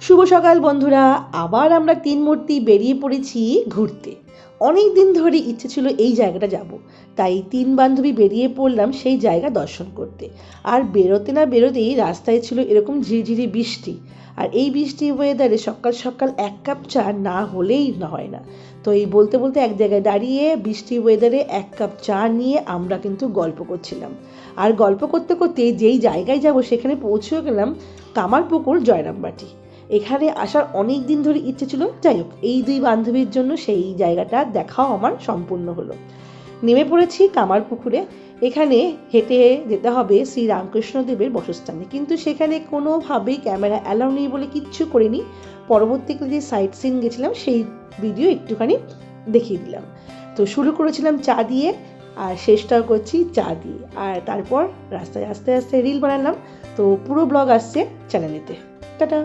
শুভ সকাল বন্ধুরা, আবার আমরা তিন মূর্তি বেরিয়ে পড়েছি ঘুরতে। অনেক দিন ধরে ইচ্ছে ছিল এই জায়গাটা যাব, তাই তিন বান্ধবী বেরিয়ে পড়লাম সেই জায়গা দর্শন করতে। আর বেরোতে না বেরোতেই রাস্তায় ছিল এরকম ঝিরিঝিরি বৃষ্টি, আর এই বৃষ্টি ওয়েদারে সকাল সকাল এক কাপ চা না হলেই না হয় না। তো এই বলতে বলতে এক জায়গায় দাঁড়িয়ে বৃষ্টি ওয়েদারে এক কাপ চা নিয়ে আমরা কিন্তু গল্প করছিলাম। আর গল্প করতে করতে যেই জায়গায় যাব সেখানে পৌঁছেও গেলাম কামারপুকুর জয়রামবাটি। এখানে আসার অনেক দিন ধরে ইচ্ছে ছিল, যাই হোক এই দুই বান্ধবীর জন্য সেই জায়গাটা দেখাও আমার সম্পূর্ণ হলো। নেমে পড়েছি কামারপুকুরে। এখানে হেঁটে যেতে হবে শ্রী রামকৃষ্ণদেবের বসস্থানে, কিন্তু সেখানে কোনোভাবেই ক্যামেরা অ্যালাউ নেই বলে কিচ্ছু করিনি। পরবর্তীকালে যে সাইট সিন গেছিলাম সেই ভিডিও একটুখানি দেখিয়ে দিলাম। তো শুরু করেছিলাম চা দিয়ে, আর শেষটাও করছি চা দিয়ে, আর তারপর রাস্তায় আস্তে আস্তে রিল বানালাম। তো পুরো ব্লগ আসছে চ্যানেলেতে। টাটা।